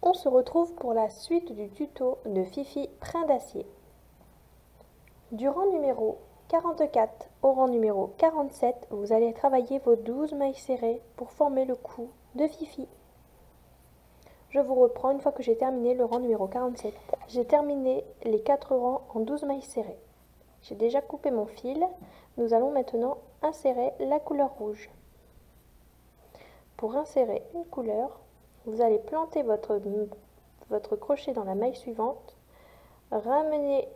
On se retrouve pour la suite du tuto de Fifi Brin d'Acier. Du rang numéro 44 au rang numéro 47, vous allez travailler vos 12 mailles serrées pour former le cou de Fifi. Je vous reprends une fois que j'ai terminé le rang numéro 47. J'ai terminé les 4 rangs en 12 mailles serrées. J'ai déjà coupé mon fil. Nous allons maintenant insérer la couleur rouge. Pour insérer une couleur, vous allez planter votre crochet dans la maille suivante, ramener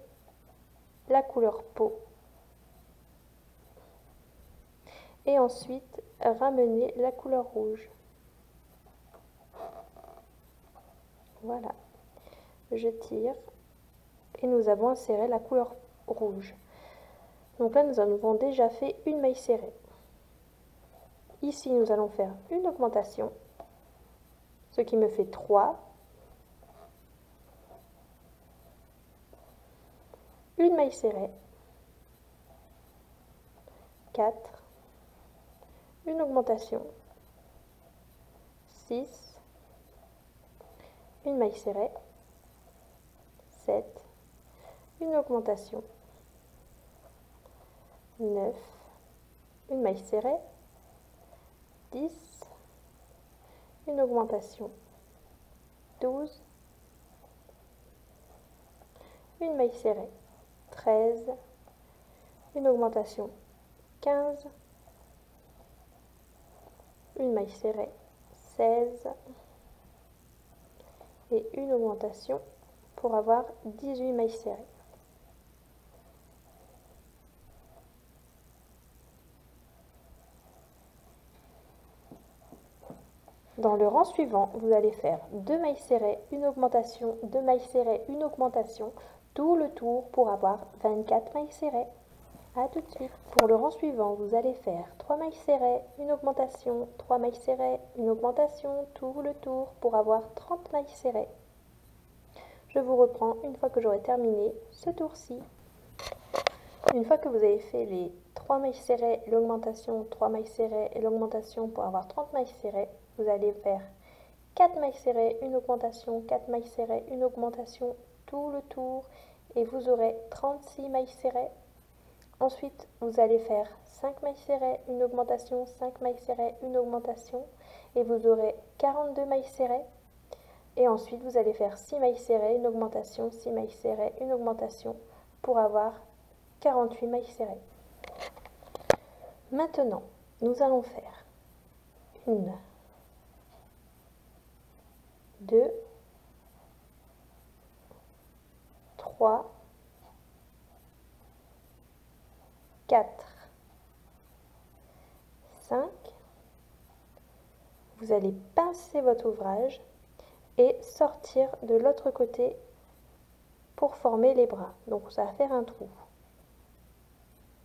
la couleur peau et ensuite ramener la couleur rouge. Voilà, je tire et nous avons inséré la couleur rouge. Donc là, nous avons déjà fait une maille serrée. Ici, nous allons faire une augmentation, ce qui me fait 3. Une maille serrée, 4, une augmentation, 6, une maille serrée, 7, une augmentation, 9, une maille serrée, 10, une augmentation, 12, une maille serrée, 13, une augmentation, 15, une maille serrée, 16 et une augmentation pour avoir 18 mailles serrées. Dans le rang suivant, vous allez faire 2 mailles serrées, une augmentation, 2 mailles serrées, une augmentation, tout le tour pour avoir 24 mailles serrées. A tout de suite. Pour le rang suivant, vous allez faire 3 mailles serrées, une augmentation, 3 mailles serrées, une augmentation, tout le tour pour avoir 30 mailles serrées. Je vous reprends une fois que j'aurai terminé ce tour-ci. Une fois que vous avez fait les 3 mailles serrées, l'augmentation, 3 mailles serrées et l'augmentation pour avoir 30 mailles serrées, vous allez faire 4 mailles serrées, une augmentation, 4 mailles serrées, une augmentation, tout le tour et vous aurez 36 mailles serrées. Ensuite, vous allez faire 5 mailles serrées, une augmentation, 5 mailles serrées, une augmentation et vous aurez 42 mailles serrées. Et ensuite, vous allez faire 6 mailles serrées, une augmentation, 6 mailles serrées, une augmentation pour avoir 48 mailles serrées. Maintenant, nous allons faire 1, 2, 3, 4, 5. Vous allez pincer votre ouvrage et sortir de l'autre côté pour former les bras. Donc ça va faire un trou.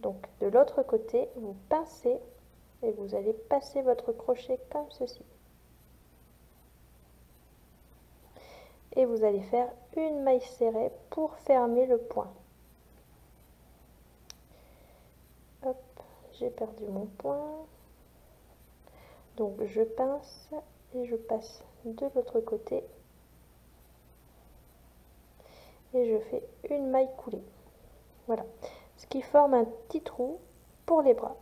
Donc de l'autre côté, vous pincez et vous allez passer votre crochet comme ceci. Et vous allez faire une maille serrée pour fermer le point. Hop, j'ai perdu mon point. Donc je pince et je passe de l'autre côté. Et je fais une maille coulée. Voilà, ce qui forme un petit trou pour les bras.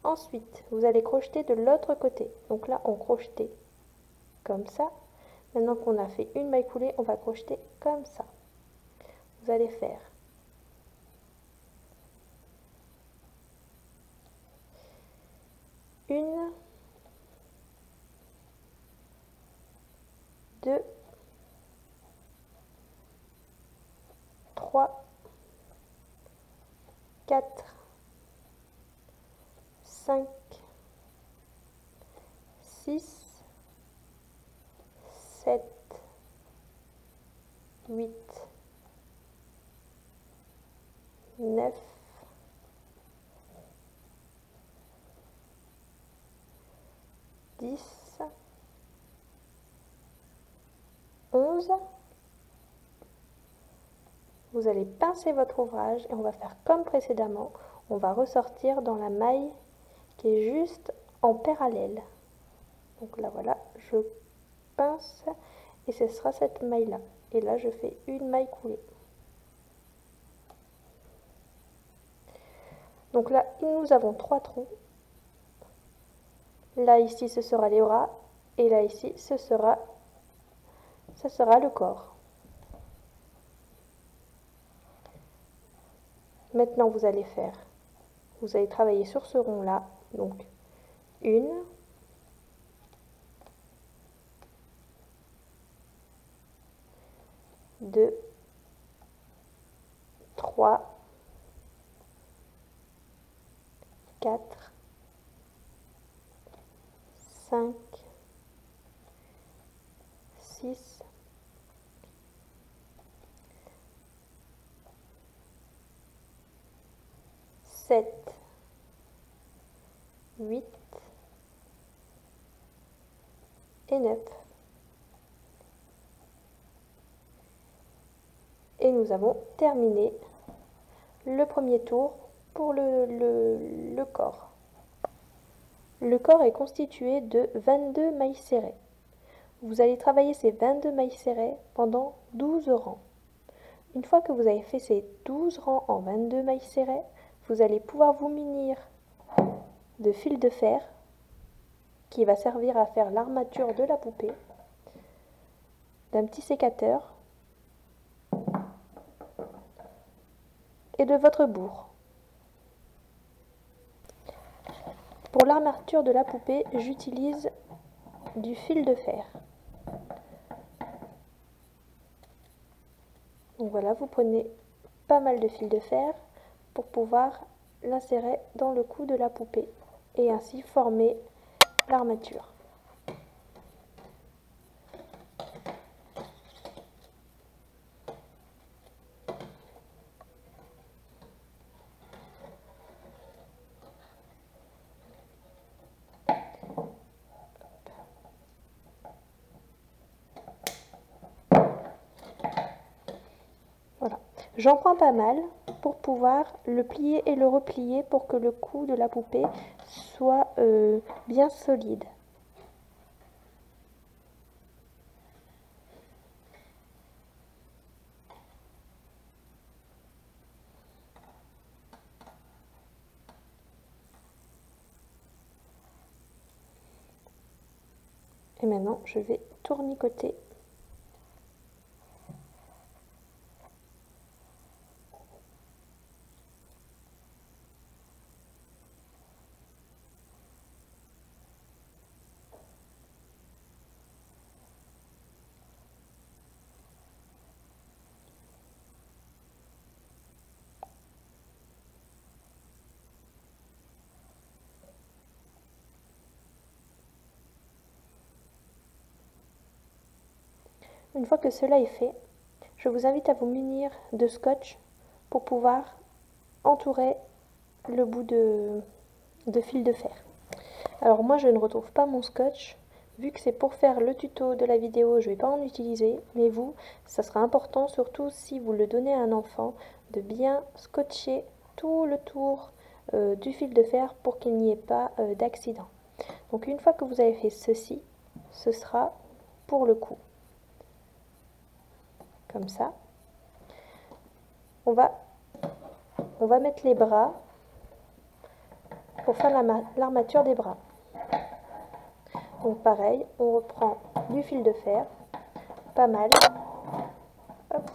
Ensuite, vous allez crocheter de l'autre côté. Donc là, on crochetait comme ça. Maintenant qu'on a fait une maille coulée, on va crocheter comme ça. Vous allez faire 1, 2, 3, 4, 5, 6, 7, 8, 9, 10, 11. Vous allez pincer votre ouvrage et on va faire comme précédemment. On va ressortir dans la maille qui est juste en parallèle. Donc là voilà, je pince et ce sera cette maille là. Et là je fais une maille coulée. Donc là nous avons 3 trous. Là ici ce sera les bras et là ici ce sera le corps. Maintenant vous allez travailler sur ce rond là, donc 1, 2, 3, 4, 5, 6, 7, 8 et 9. Et nous avons terminé le premier tour pour le corps. Le corps est constitué de 22 mailles serrées. Vous allez travailler ces 22 mailles serrées pendant 12 rangs. Une fois que vous avez fait ces 12 rangs en 22 mailles serrées, vous allez pouvoir vous munir de fil de fer qui va servir à faire l'armature de la poupée, d'un petit sécateur et de votre bourre. Pour l'armature de la poupée, j'utilise du fil de fer. Donc voilà, vous prenez pas mal de fil de fer pour pouvoir l'insérer dans le cou de la poupée et ainsi former l'armature. Voilà. J'en prends pas mal pour pouvoir le plier et le replier pour que le cou de la poupée soit bien solide. Et maintenant, je vais tournicoter. Une fois que cela est fait, je vous invite à vous munir de scotch pour pouvoir entourer le bout de fil de fer. Alors moi je ne retrouve pas mon scotch, vu que c'est pour faire le tuto de la vidéo, je ne vais pas en utiliser, mais vous, ça sera important, surtout si vous le donnez à un enfant, de bien scotcher tout le tour du fil de fer pour qu'il n'y ait pas d'accident. Donc une fois que vous avez fait ceci, ce sera pour le cou. Comme ça. On va mettre les bras pour faire l'armature des bras. Donc pareil, on reprend du fil de fer, pas mal. Hop.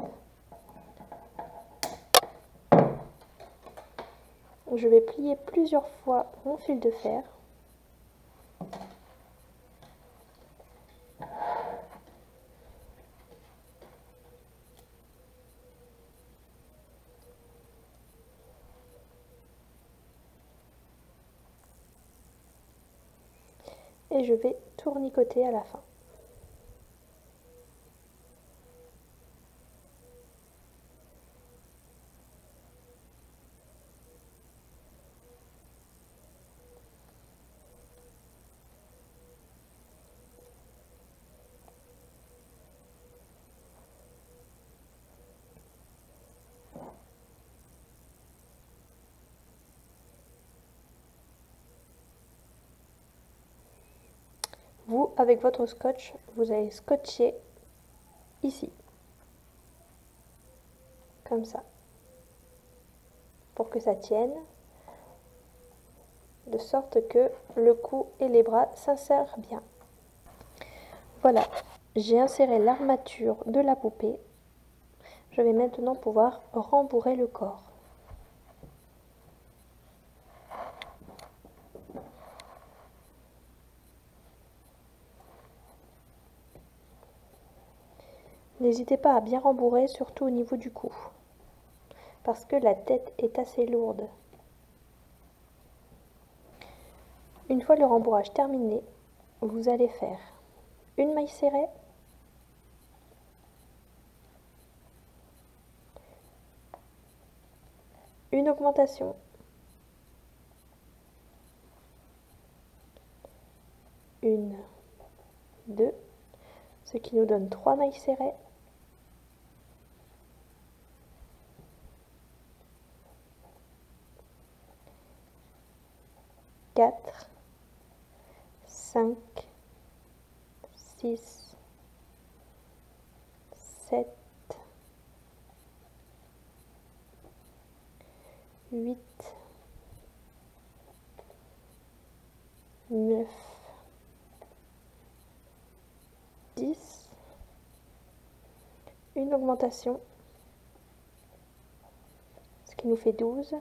Je vais plier plusieurs fois mon fil de fer. Et je vais tournicoter à la fin. Vous, avec votre scotch, vous allez scotcher ici, comme ça, pour que ça tienne, de sorte que le cou et les bras s'insèrent bien. Voilà, j'ai inséré l'armature de la poupée. Je vais maintenant pouvoir rembourrer le corps. N'hésitez pas à bien rembourrer, surtout au niveau du cou, parce que la tête est assez lourde. Une fois le rembourrage terminé, vous allez faire une maille serrée, une augmentation, une, deux, ce qui nous donne 3 mailles serrées, quatre, 5, 6, 7, 8, 9, 10, une augmentation, ce qui nous fait 12,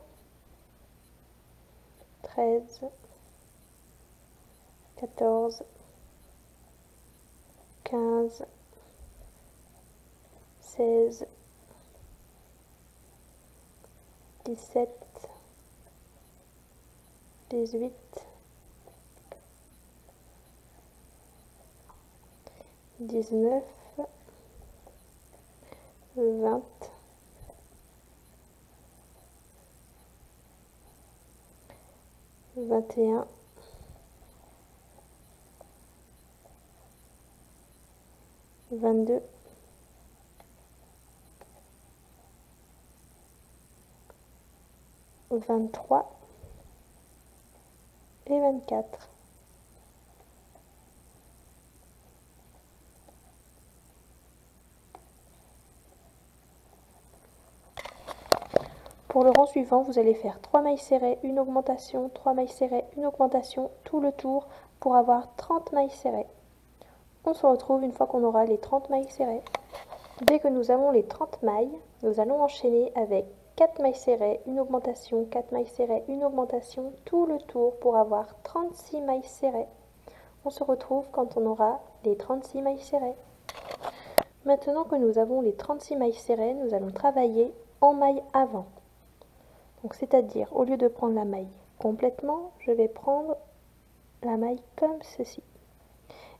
13, 14, 15, 16, 17, 18, 19, 20, 21, 22, 23 et 24. Pour le rang suivant, vous allez faire 3 mailles serrées, une augmentation, 3 mailles serrées, une augmentation, tout le tour pour avoir 30 mailles serrées. On se retrouve une fois qu'on aura les 30 mailles serrées. Dès que nous avons les 30 mailles, nous allons enchaîner avec 4 mailles serrées, une augmentation, 4 mailles serrées, une augmentation, tout le tour pour avoir 36 mailles serrées. On se retrouve quand on aura les 36 mailles serrées. Maintenant que nous avons les 36 mailles serrées, nous allons travailler en maille avant. Donc c'est-à-dire, au lieu de prendre la maille complètement, je vais prendre la maille comme ceci.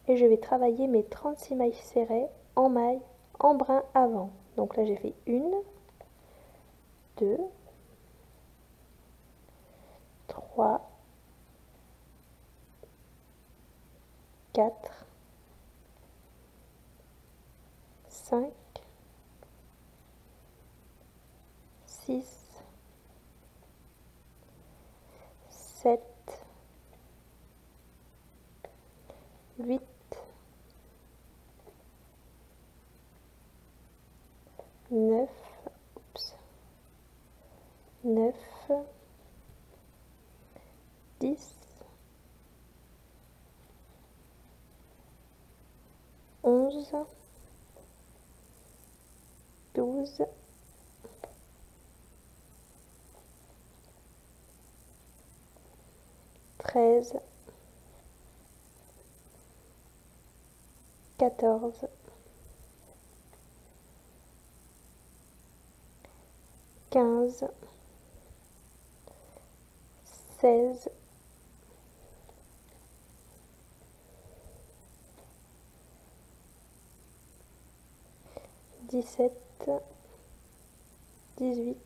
Et je vais travailler mes 36 mailles serrées en maille, en brin avant. Donc là j'ai fait 1, 2, 3, 4, 5, 6, 7, 8, 9, 9, 10, 11, 12, 13, 14, 15, 16, 17, 18,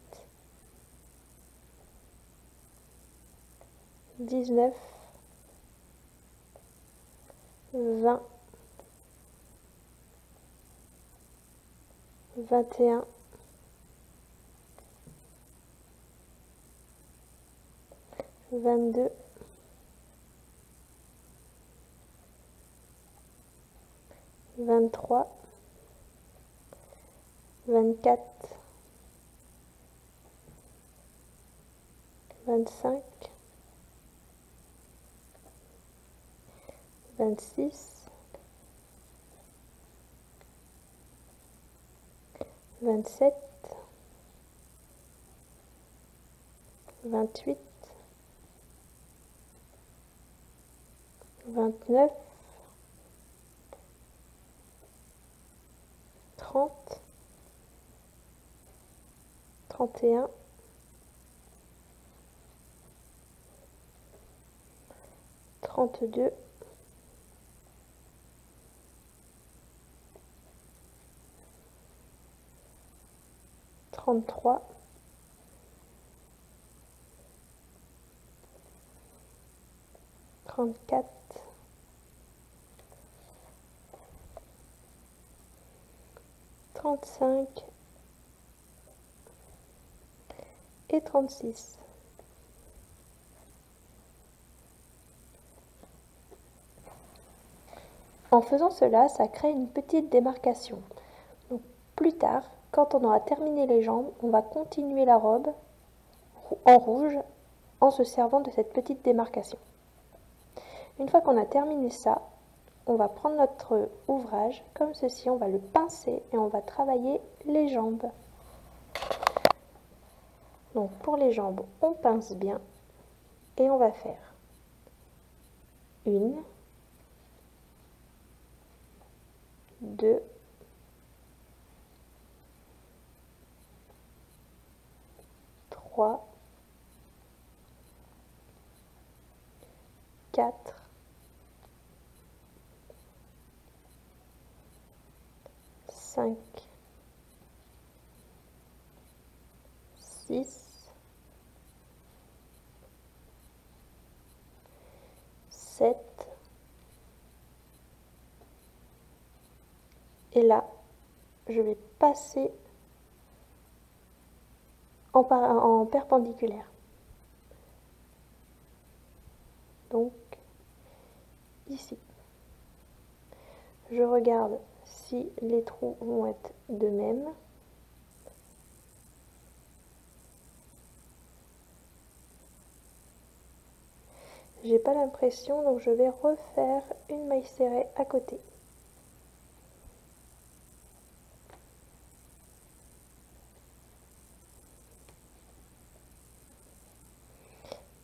19, 20, 21, 22, 23, 24, 25, 26, 27, 28, 29, 30, 31, 32, 33, 34, 35 et 36. En faisant cela, ça crée une petite démarcation. Donc, plus tard, quand on aura terminé les jambes, on va continuer la robe en rouge en se servant de cette petite démarcation. Une fois qu'on a terminé ça, on va prendre notre ouvrage comme ceci, on va le pincer et on va travailler les jambes. Donc pour les jambes, on pince bien et on va faire une, deux, trois, quatre, 5, 6, 7, et là, je vais passer en perpendiculaire. Donc, ici. Je regarde si les trous vont être de même. J'ai pas l'impression, donc je vais refaire une maille serrée à côté.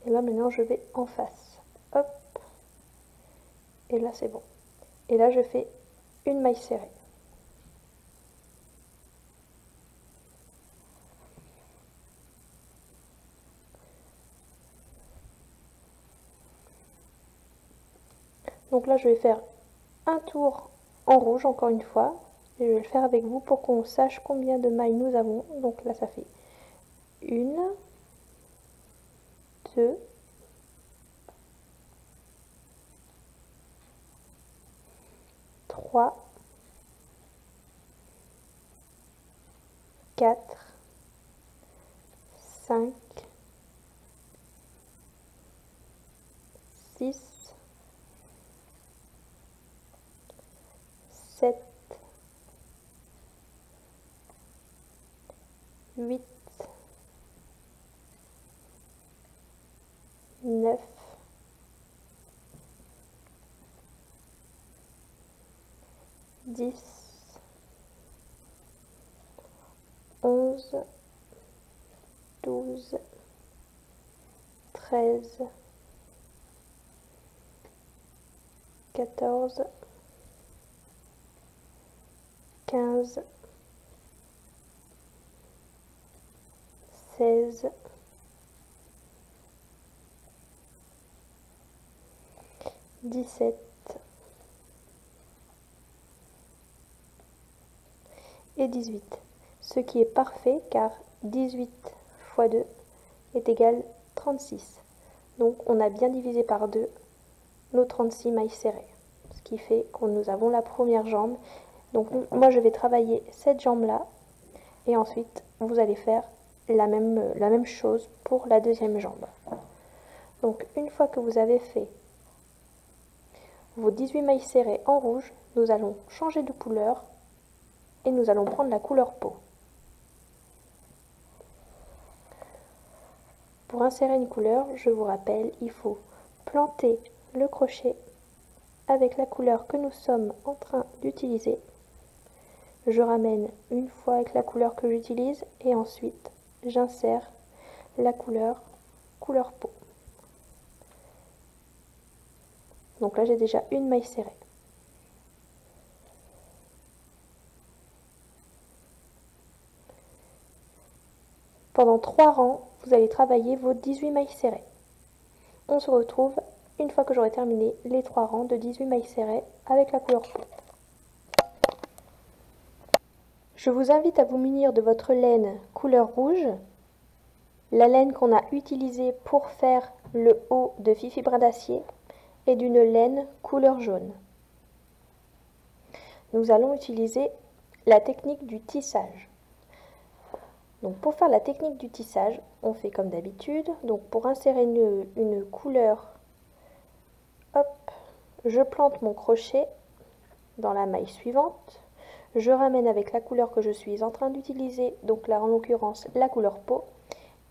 Et là maintenant je vais en face. Hop. Et là c'est bon. Et là je fais une maille serrée. Donc là je vais faire un tour en rouge encore une fois. Et je vais le faire avec vous pour qu'on sache combien de mailles nous avons. Donc là ça fait une, deux, trois, 4, 5, 6, 7, 8, 9, 10, 11, 12, 13, 14, 15, 16, 17 et 18. Ce qui est parfait car 18 fois 2 est égal 36. Donc on a bien divisé par 2 nos 36 mailles serrées. Ce qui fait que nous avons la première jambe. Donc moi je vais travailler cette jambe là et ensuite vous allez faire la même chose pour la deuxième jambe. Donc une fois que vous avez fait vos 18 mailles serrées en rouge, nous allons changer de couleur et nous allons prendre la couleur peau. pour insérer une couleur, je vous rappelle, il faut planter le crochet avec la couleur que nous sommes en train d'utiliser. Je ramène une fois avec la couleur que j'utilise et ensuite j'insère la couleur peau. Donc là j'ai déjà une maille serrée. Pendant 3 rangs, vous allez travailler vos 18 mailles serrées. On se retrouve une fois que j'aurai terminé les 3 rangs de 18 mailles serrées avec la couleur peau. Je vous invite à vous munir de votre laine couleur rouge, la laine qu'on a utilisée pour faire le haut de Fifi Brin d'Acier, et d'une laine couleur jaune. Nous allons utiliser la technique du tissage. Donc pour faire la technique du tissage, on fait comme d'habitude. Donc pour insérer une couleur, hop, je plante mon crochet dans la maille suivante. Je ramène avec la couleur que je suis en train d'utiliser, donc là en l'occurrence la couleur peau,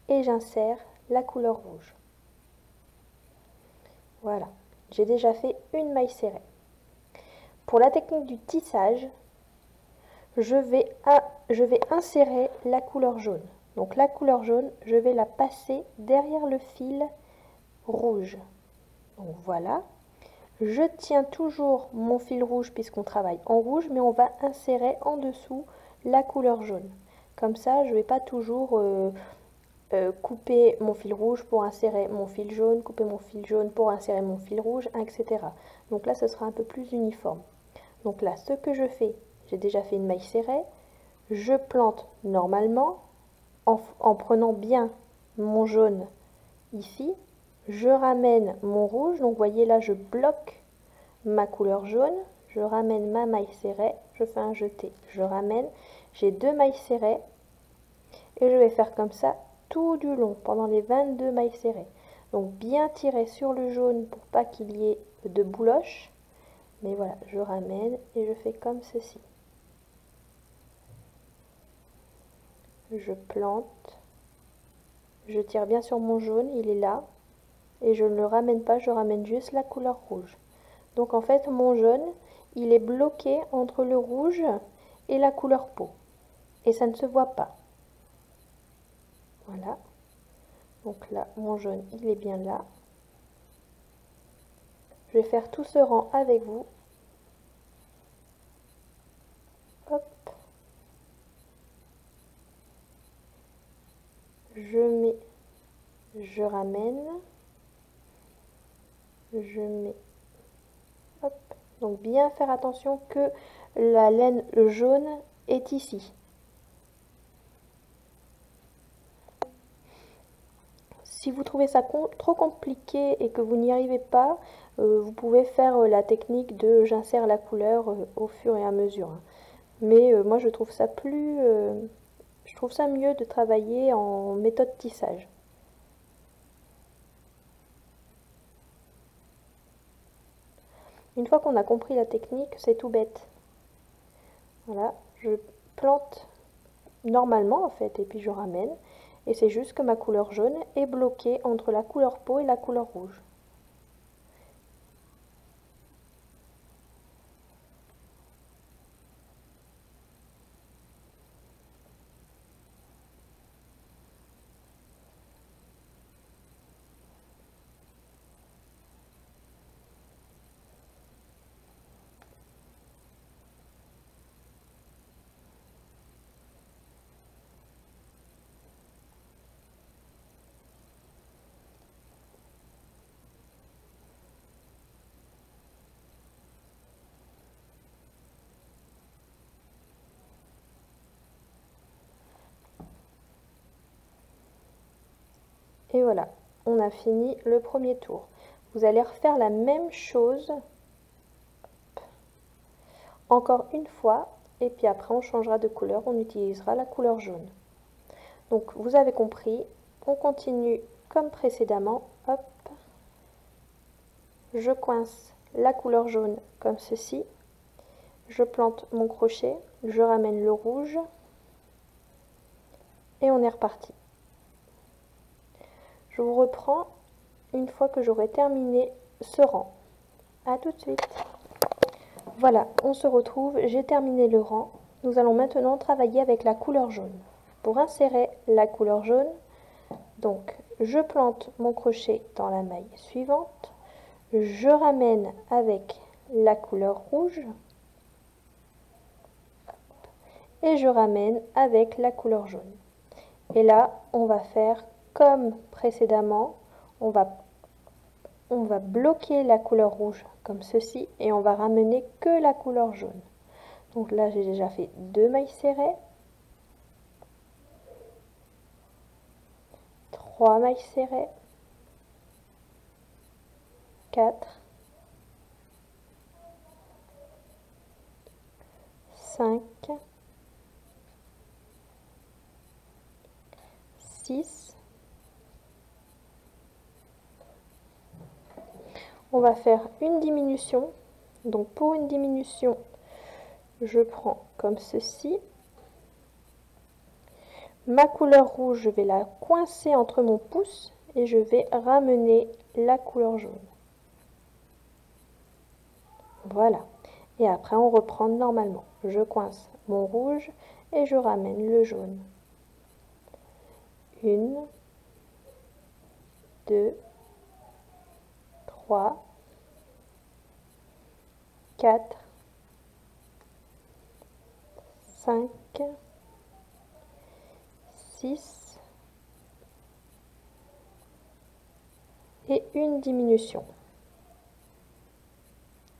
et j'insère la couleur rouge. Voilà, j'ai déjà fait une maille serrée. Pour la technique du tissage, je vais insérer la couleur jaune. Donc la couleur jaune, je vais la passer derrière le fil rouge. Donc voilà. Je tiens toujours mon fil rouge puisqu'on travaille en rouge, mais on va insérer en dessous la couleur jaune. Comme ça, je ne vais pas toujours couper mon fil rouge pour insérer mon fil jaune, couper mon fil jaune pour insérer mon fil rouge, etc. Donc là, ce sera un peu plus uniforme. Donc là, ce que je fais, j'ai déjà fait une maille serrée, je plante normalement en prenant bien mon jaune ici, je ramène mon rouge, donc vous voyez là je bloque ma couleur jaune, je ramène ma maille serrée, je fais un jeté, je ramène, j'ai 2 mailles serrées et je vais faire comme ça tout du long pendant les 22 mailles serrées. Donc bien tirer sur le jaune pour pas qu'il y ait de bouloche, mais voilà, je ramène et je fais comme ceci. Je plante, je tire bien sur mon jaune, il est là, et je ne le ramène pas, je ramène juste la couleur rouge. Donc en fait mon jaune, il est bloqué entre le rouge et la couleur peau, et ça ne se voit pas. Voilà, donc là mon jaune il est bien là. Je vais faire tout ce rang avec vous. Hop. Je mets, je ramène, je mets, hop. Donc bien faire attention que la laine jaune est ici. Si vous trouvez ça trop compliqué et que vous n'y arrivez pas, vous pouvez faire la technique de j'insère la couleur au fur et à mesure. Mais moi je trouve ça je trouve ça mieux de travailler en méthode tissage. Une fois qu'on a compris la technique, c'est tout bête. Voilà, je plante normalement en fait et puis je ramène. Et c'est juste que ma couleur jaune est bloquée entre la couleur peau et la couleur rouge. Et voilà, on a fini le premier tour. Vous allez refaire la même chose encore une fois et puis après on changera de couleur, on utilisera la couleur jaune. Donc vous avez compris, on continue comme précédemment. Hop, je coince la couleur jaune comme ceci, je plante mon crochet, je ramène le rouge et on est reparti. Je vous reprends une fois que j'aurai terminé ce rang. À tout de suite. Voilà, on se retrouve, j'ai terminé le rang. Nous allons maintenant travailler avec la couleur jaune. Pour insérer la couleur jaune, donc je plante mon crochet dans la maille suivante, je ramène avec la couleur rouge et je ramène avec la couleur jaune. Et là, on va faire comme précédemment, on va bloquer la couleur rouge comme ceci et on va ramener que la couleur jaune. Donc là, j'ai déjà fait 2 mailles serrées, 3 mailles serrées, 4, 5, 6. On va faire une diminution. Donc pour une diminution, je prends comme ceci. Ma couleur rouge, je vais la coincer entre mon pouce et je vais ramener la couleur jaune. Voilà. Et après, on reprend normalement. Je coince mon rouge et je ramène le jaune. 1, 2, 3, 4, 5, 6 et une diminution.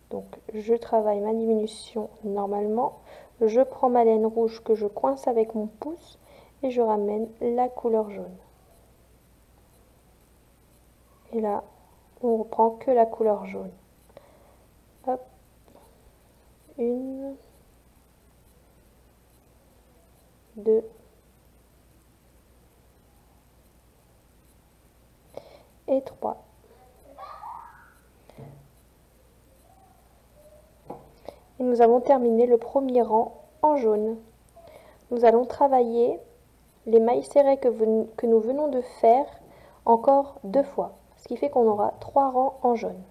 Donc je travaille ma diminution normalement. Je prends ma laine rouge que je coince avec mon pouce et je ramène la couleur jaune. Et là, on reprend que la couleur jaune. Hop. 1, 2, et 3. Et nous avons terminé le premier rang en jaune. Nous allons travailler les mailles serrées que nous venons de faire encore 2 fois. Ce qui fait qu'on aura 3 rangs en jaune.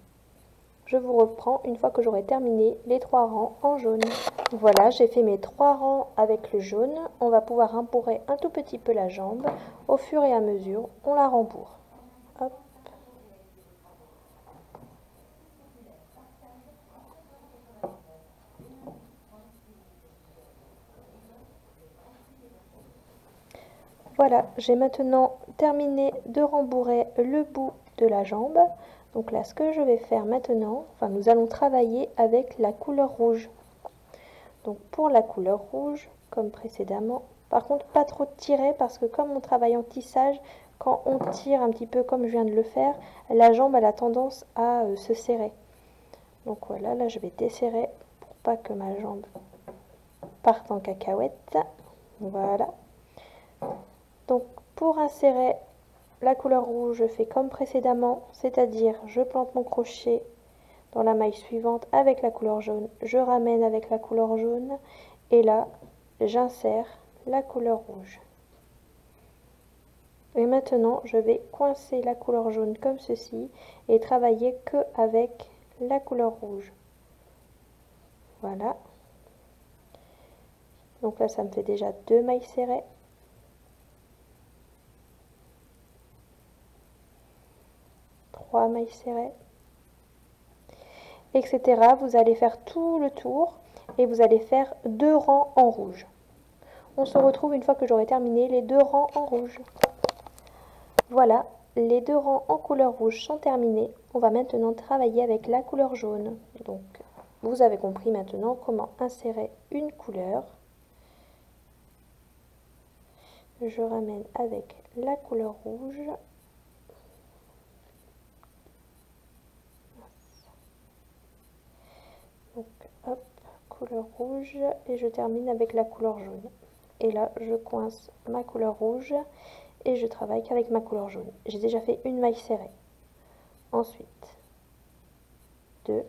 Je vous reprends une fois que j'aurai terminé les 3 rangs en jaune. Voilà, j'ai fait mes 3 rangs avec le jaune. On va pouvoir rembourrer un tout petit peu la jambe. Au fur et à mesure, on la rembourre. Hop. Voilà, j'ai maintenant terminé de rembourrer le bout de la jambe. Donc là, ce que je vais faire maintenant, nous allons travailler avec la couleur rouge. Donc pour la couleur rouge, comme précédemment, par contre pas trop tirer parce que comme on travaille en tissage, quand on tire un petit peu comme je viens de le faire, la jambe elle a tendance à se serrer. Donc voilà, là je vais desserrer pour pas que ma jambe parte en cacahuète. Voilà. Donc pour insérer la couleur rouge, je fais comme précédemment, c'est-à-dire je plante mon crochet dans la maille suivante avec la couleur jaune, je ramène avec la couleur jaune et là j'insère la couleur rouge. Et maintenant je vais coincer la couleur jaune comme ceci et travailler que avec la couleur rouge. Voilà. Donc là ça me fait déjà 2 mailles serrées. Mailles serrées, etc. Vous allez faire tout le tour et vous allez faire 2 rangs en rouge. On se retrouve une fois que j'aurai terminé les 2 rangs en rouge. Voilà, les 2 rangs en couleur rouge sont terminés. On va maintenant travailler avec la couleur jaune. Donc, vous avez compris maintenant comment insérer une couleur. Je ramène avec la couleur rouge. Donc, hop, couleur rouge et je termine avec la couleur jaune. Et là, je coince ma couleur rouge et je travaille qu'avec ma couleur jaune. J'ai déjà fait une maille serrée. Ensuite, 2,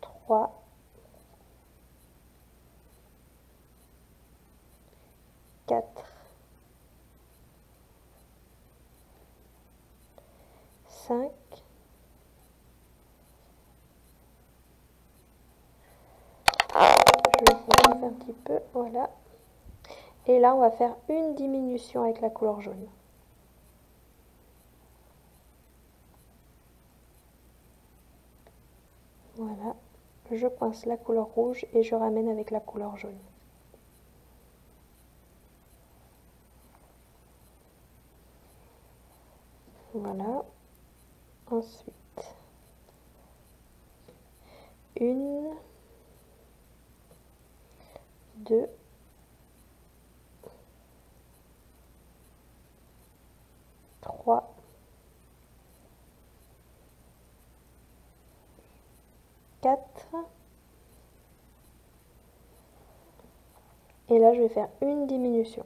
3, 4, 5, je relève un petit peu, voilà. Et là, on va faire une diminution avec la couleur jaune. Voilà, je coince la couleur rouge et je ramène avec la couleur jaune. Voilà. Ensuite, une, deux, trois, quatre. Et là, je vais faire une diminution.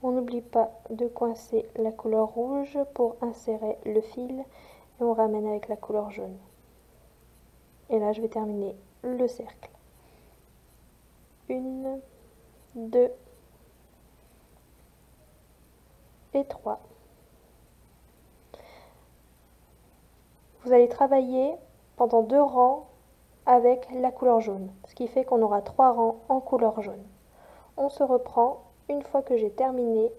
On n'oublie pas de coincer la couleur rouge pour insérer le fil et on ramène avec la couleur jaune. Et là, je vais terminer le cercle. Une, deux et trois. Vous allez travailler pendant 2 rangs avec la couleur jaune, ce qui fait qu'on aura 3 rangs en couleur jaune. On se reprend une fois que j'ai terminé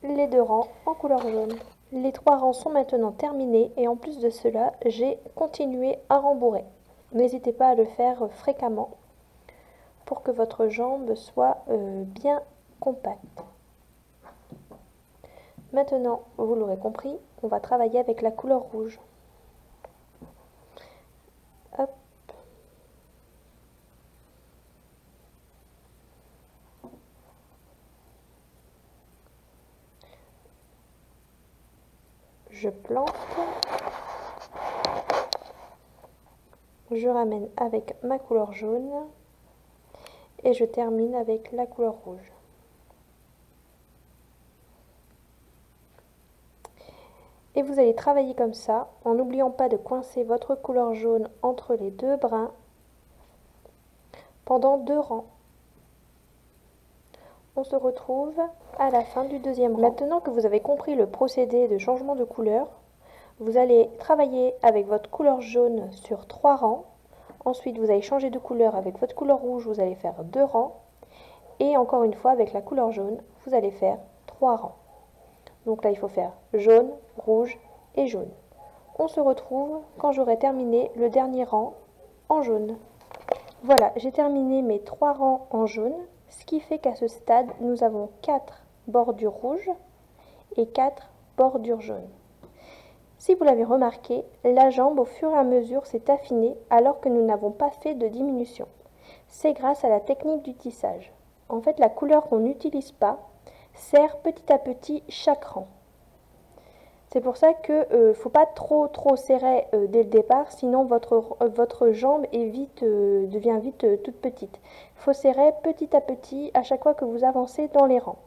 les 2 rangs en couleur jaune. Les 3 rangs sont maintenant terminés et en plus de cela, j'ai continué à rembourrer. N'hésitez pas à le faire fréquemment pour que votre jambe soit bien compacte. Maintenant, vous l'aurez compris, on va travailler avec la couleur rouge. Hop. Je plante, je ramène avec ma couleur jaune et je termine avec la couleur rouge. Et vous allez travailler comme ça en n'oubliant pas de coincer votre couleur jaune entre les 2 brins pendant 2 rangs. On se retrouve à la fin du 2e rang. Maintenant que vous avez compris le procédé de changement de couleur, vous allez travailler avec votre couleur jaune sur 3 rangs. Ensuite, vous allez changer de couleur avec votre couleur rouge, vous allez faire 2 rangs. Et encore une fois, avec la couleur jaune, vous allez faire 3 rangs. Donc là, il faut faire jaune, rouge et jaune. On se retrouve quand j'aurai terminé le dernier rang en jaune. Voilà, j'ai terminé mes 3 rangs en jaune, ce qui fait qu'à ce stade, nous avons 4 bordures rouges et 4 bordures jaunes. Si vous l'avez remarqué, la jambe au fur et à mesure s'est affinée alors que nous n'avons pas fait de diminution. C'est grâce à la technique du tissage. En fait, la couleur qu'on n'utilise pas serre petit à petit chaque rang. C'est pour ça qu'il ne faut pas trop serrer dès le départ, sinon votre jambe devient vite toute petite. Il faut serrer petit à petit à chaque fois que vous avancez dans les rangs.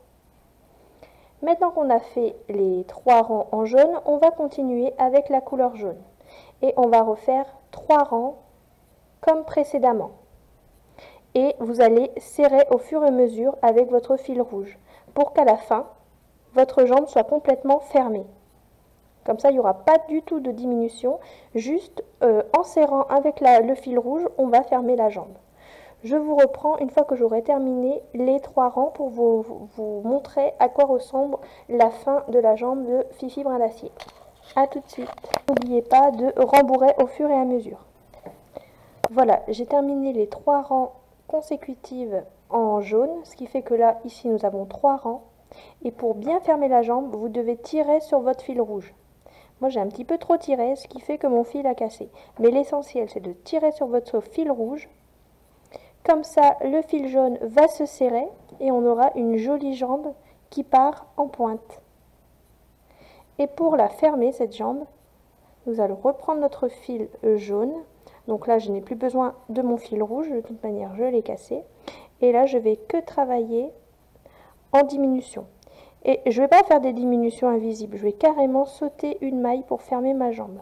Maintenant qu'on a fait les 3 rangs en jaune, on va continuer avec la couleur jaune. Et on va refaire 3 rangs comme précédemment. Et vous allez serrer au fur et à mesure avec votre fil rouge pour qu'à la fin, votre jambe soit complètement fermée. Comme ça, il n'y aura pas du tout de diminution. Juste en serrant avec le fil rouge, on va fermer la jambe. Je vous reprends une fois que j'aurai terminé les 3 rangs pour vous montrer à quoi ressemble la fin de la jambe de Fifi Brin d'Acier. A tout de suite. N'oubliez pas de rembourrer au fur et à mesure. Voilà, j'ai terminé les 3 rangs consécutifs en jaune, ce qui fait que là, ici, nous avons 3 rangs. Et pour bien fermer la jambe, vous devez tirer sur votre fil rouge. Moi, j'ai un petit peu trop tiré, ce qui fait que mon fil a cassé. Mais l'essentiel, c'est de tirer sur votre fil rouge. Comme ça, le fil jaune va se serrer et on aura une jolie jambe qui part en pointe. Et pour la fermer, cette jambe, nous allons reprendre notre fil jaune. Donc là, je n'ai plus besoin de mon fil rouge, de toute manière, je l'ai cassé. Et là, je vais que travailler en diminution. Et je ne vais pas faire des diminutions invisibles, je vais carrément sauter une maille pour fermer ma jambe.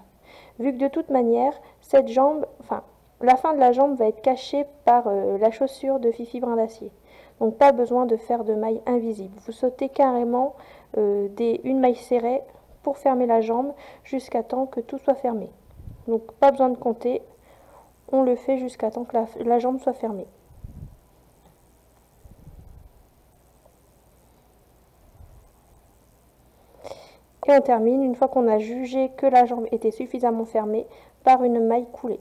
Vu que de toute manière, cette jambe, enfin, la fin de la jambe va être cachée par la chaussure de Fifi Brin d'Acier. Donc pas besoin de faire de maille invisible. Vous sautez carrément une maille serrée pour fermer la jambe jusqu'à temps que tout soit fermé. Donc pas besoin de compter, on le fait jusqu'à temps que la jambe soit fermée. Et on termine, une fois qu'on a jugé que la jambe était suffisamment fermée, par une maille coulée.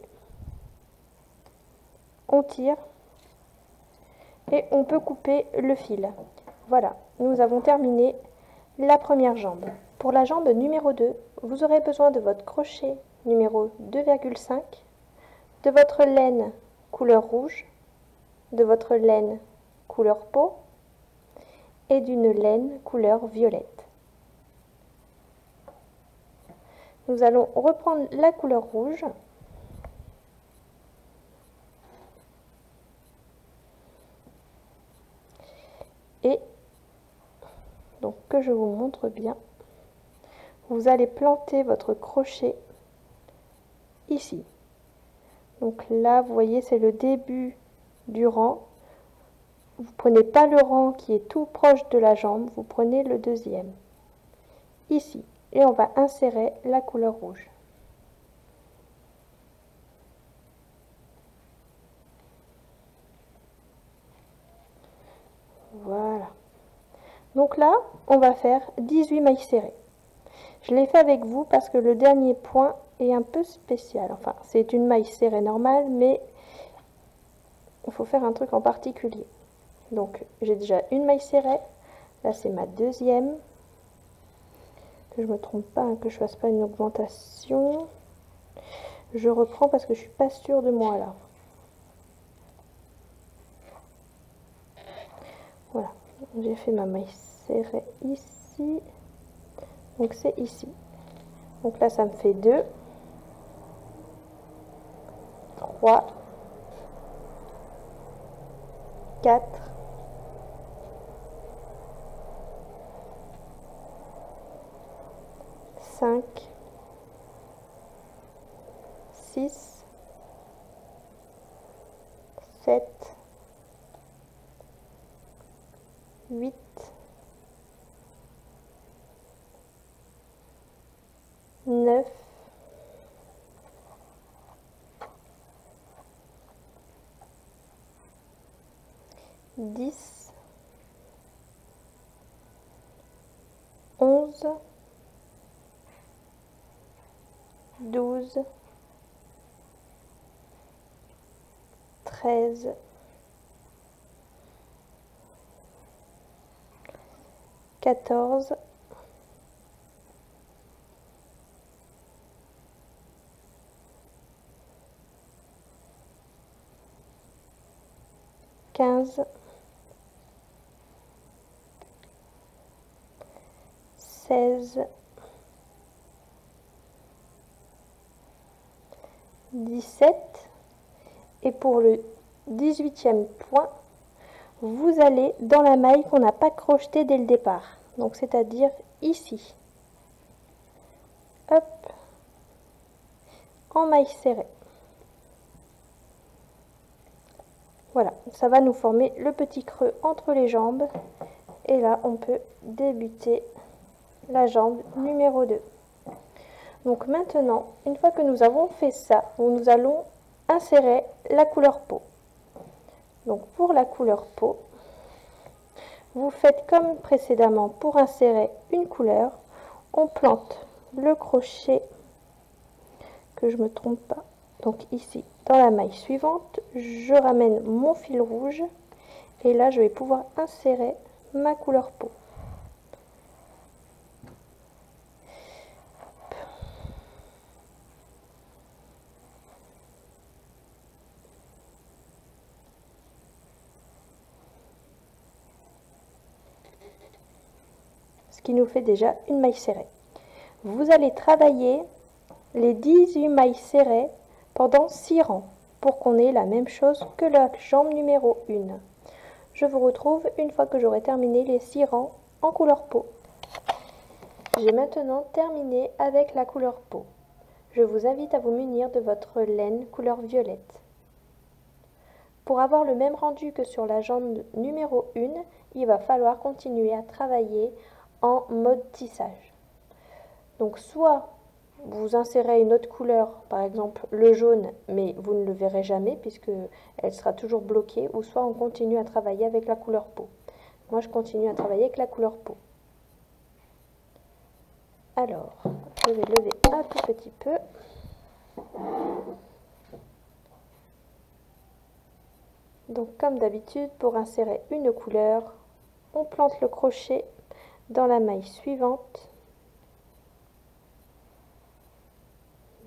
On tire et on peut couper le fil. Voilà, nous avons terminé la première jambe. Pour la jambe numéro 2, vous aurez besoin de votre crochet numéro 2,5, de votre laine couleur rouge, de votre laine couleur peau et d'une laine couleur violette. Nous allons reprendre la couleur rouge et donc que je vous montre bien, vous allez planter votre crochet ici. Donc là, vous voyez, c'est le début du rang. Vous prenez pas le rang qui est tout proche de la jambe, vous prenez le deuxième ici et on va insérer la couleur rouge. Voilà. Donc là, on va faire 18 mailles serrées. Je l'ai fait avec vous parce que le dernier point est un peu spécial. Enfin, c'est une maille serrée normale, mais il faut faire un truc en particulier. Donc, j'ai déjà une maille serrée. Là, c'est ma deuxième. Que je me trompe pas, hein, que je fasse pas une augmentation. Je reprends parce que je suis pas sûre de moi là. Voilà, j'ai fait ma maille serrée ici. Donc c'est ici. Donc là, ça me fait 2, 3, 4, 5, 6, 7, 8, 9, 10, 11, 12, 13, 14, 15, 16, 17 et pour le 18e point, vous allez dans la maille qu'on n'a pas crochetée dès le départ. Donc c'est-à-dire ici. Hop. En maille serrée. Voilà, ça va nous former le petit creux entre les jambes. Et là, on peut débuter la jambe numéro 2. Donc maintenant, une fois que nous avons fait ça, nous allons insérer la couleur peau. Donc pour la couleur peau, vous faites comme précédemment pour insérer une couleur. On plante le crochet, que je ne me trompe pas, donc ici, dans la maille suivante, je ramène mon fil rouge et là je vais pouvoir insérer ma couleur peau. Ce qui nous fait déjà une maille serrée. Vous allez travailler les 18 mailles serrées pendant 6 rangs pour qu'on ait la même chose que la jambe numéro 1. Je vous retrouve une fois que j'aurai terminé les 6 rangs en couleur peau. J'ai maintenant terminé avec la couleur peau. Je vous invite à vous munir de votre laine couleur violette. Pour avoir le même rendu que sur la jambe numéro 1, il va falloir continuer à travailler en mode tissage. Donc soit vous insérez une autre couleur, par exemple le jaune, mais vous ne le verrez jamais puisque elle sera toujours bloquée, ou soit on continue à travailler avec la couleur peau. Moi je continue à travailler avec la couleur peau. Alors, je vais lever un tout petit peu. Donc comme d'habitude, pour insérer une couleur, on plante le crochet dans la maille suivante.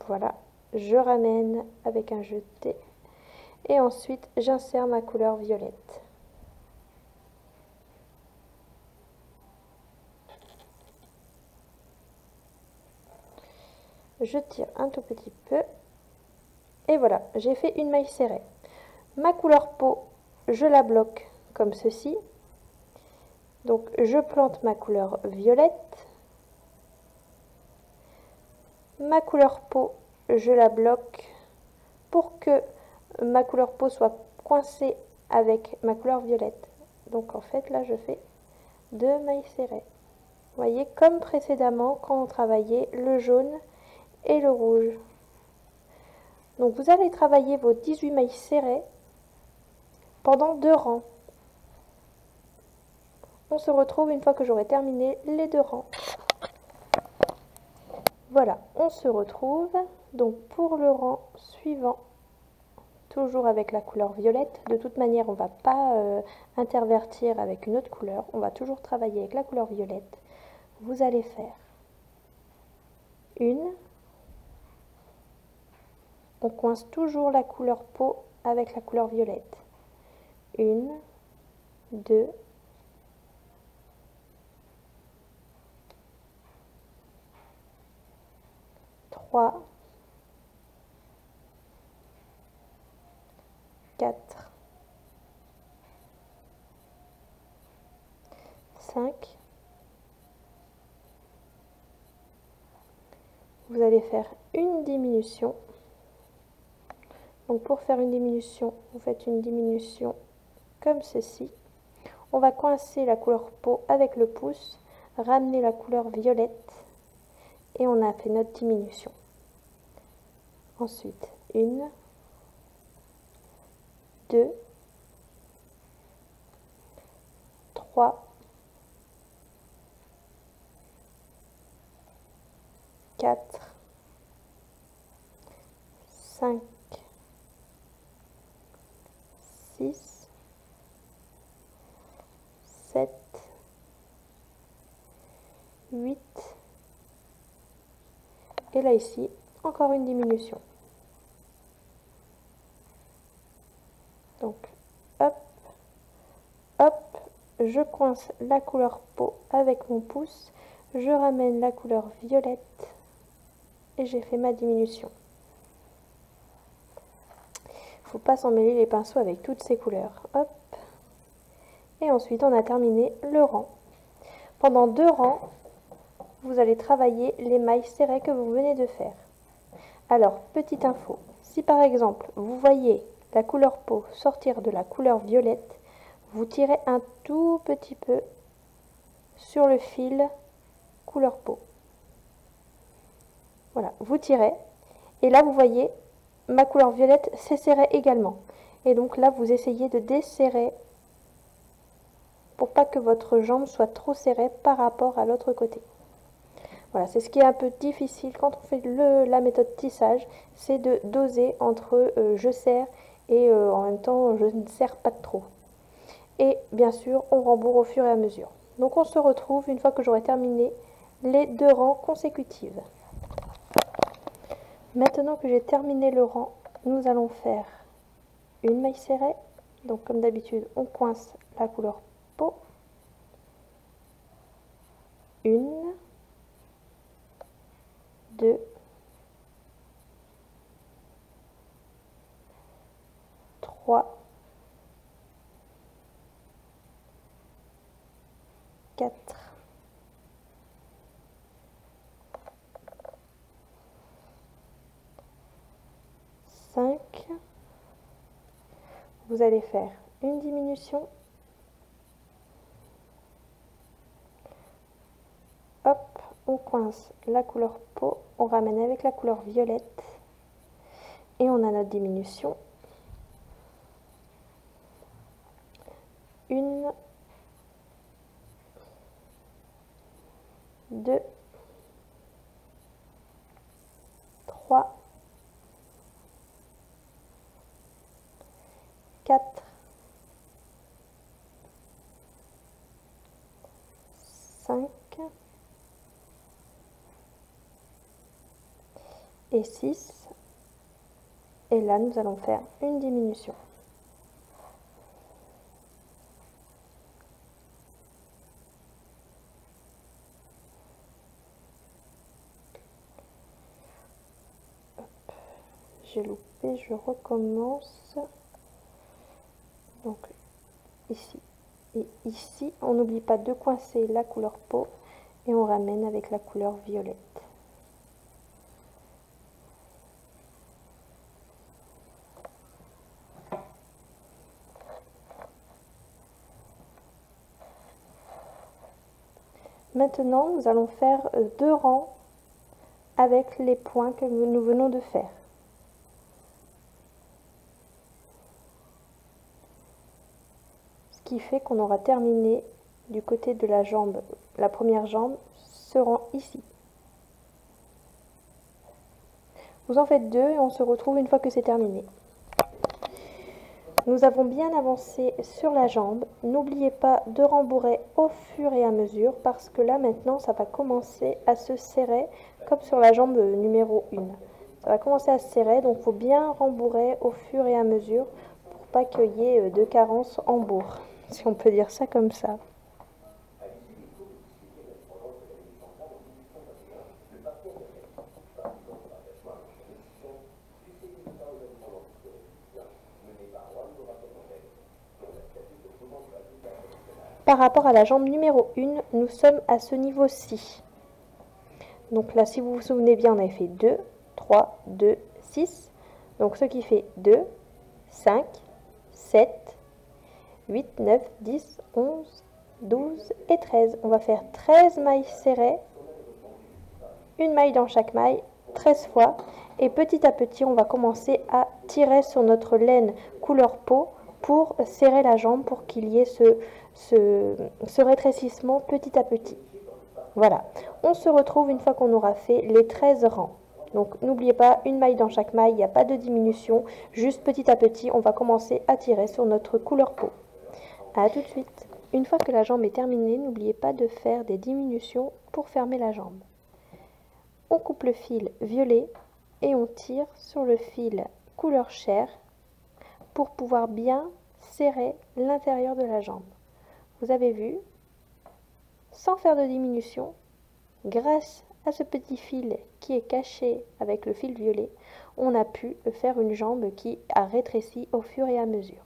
Voilà, je ramène avec un jeté et ensuite j'insère ma couleur violette. Je tire un tout petit peu et voilà, j'ai fait une maille serrée. Ma couleur peau, je la bloque comme ceci. Donc je plante ma couleur violette. Ma couleur peau, je la bloque pour que ma couleur peau soit coincée avec ma couleur violette. Donc en fait là je fais 2 mailles serrées. Vous voyez, comme précédemment quand on travaillait le jaune et le rouge. Donc vous allez travailler vos 18 mailles serrées pendant 2 rangs. On se retrouve une fois que j'aurai terminé les 2 rangs. Voilà, on se retrouve donc pour le rang suivant, toujours avec la couleur violette. De toute manière, on ne va pas intervertir avec une autre couleur, on va toujours travailler avec la couleur violette. Vous allez faire une, on coince toujours la couleur peau avec la couleur violette. 1, 2, 3, 4, 5. Vous allez faire une diminution. Donc pour faire une diminution, vous faites une diminution comme ceci. On va coincer la couleur peau avec le pouce, ramener la couleur violette et on a fait notre diminution. Ensuite, 1, 2, 3, 4, 5, 6, 7, 8, et là ici, encore une diminution. Donc, hop, hop, je coince la couleur peau avec mon pouce, je ramène la couleur violette et j'ai fait ma diminution. Faut pas s'en mêler les pinceaux avec toutes ces couleurs. Hop. Et ensuite, on a terminé le rang. Pendant 2 rangs, vous allez travailler les mailles serrées que vous venez de faire. Alors, petite info, si par exemple, vous voyez la couleur peau sortir de la couleur violette, vous tirez un tout petit peu sur le fil couleur peau. Voilà, vous tirez. Et là, vous voyez, ma couleur violette s'est serrée également. Et donc là, vous essayez de desserrer pour pas que votre jambe soit trop serrée par rapport à l'autre côté. Voilà, c'est ce qui est un peu difficile quand on fait la méthode tissage, c'est de doser entre je serre et en même temps je ne serre pas trop. Et bien sûr, on rembourre au fur et à mesure. Donc on se retrouve une fois que j'aurai terminé les 2 rangs consécutifs. Maintenant que j'ai terminé le rang, nous allons faire une maille serrée. Donc comme d'habitude, on coince la couleur peau. 1, 2, 3, 4, 5. vous allez faire une diminution. Hop, on coince la couleur peau, on ramène avec la couleur violette et on a notre diminution. Une, deux, trois, quatre, cinq et 6. Et là, nous allons faire une diminution. J'ai loupé, je recommence. Donc ici et ici, on n'oublie pas de coincer la couleur peau et on ramène avec la couleur violette. Maintenant, nous allons faire 2 rangs avec les points que nous venons de faire. Ce qui fait qu'on aura terminé du côté de la jambe, la première jambe, ce rang ici. Vous en faites 2 et on se retrouve une fois que c'est terminé. Nous avons bien avancé sur la jambe. N'oubliez pas de rembourrer au fur et à mesure parce que là maintenant ça va commencer à se serrer comme sur la jambe numéro 1. Ça va commencer à se serrer, donc il faut bien rembourrer au fur et à mesure pour pas qu'il y ait de carence en bourre, si on peut dire ça comme ça. Par rapport à la jambe numéro 1, nous sommes à ce niveau-ci. Donc là, si vous vous souvenez bien, on avait fait 2, 3, 2, 6. Donc ce qui fait 2, 5, 7, 8, 9, 10, 11, 12 et 13. On va faire 13 mailles serrées, une maille dans chaque maille, 13 fois. Et petit à petit, on va commencer à tirer sur notre laine couleur peau pour serrer la jambe, pour qu'il y ait ce rétrécissement petit à petit. Voilà, on se retrouve une fois qu'on aura fait les 13 rangs. Donc n'oubliez pas, une maille dans chaque maille, il n'y a pas de diminution, juste petit à petit, on va commencer à tirer sur notre couleur peau. A tout de suite. Une fois que la jambe est terminée, n'oubliez pas de faire des diminutions pour fermer la jambe. On coupe le fil violet et on tire sur le fil couleur chair pour pouvoir bien serrer l'intérieur de la jambe. Vous avez vu, sans faire de diminution, grâce à ce petit fil qui est caché avec le fil violet, on a pu faire une jambe qui a rétréci au fur et à mesure.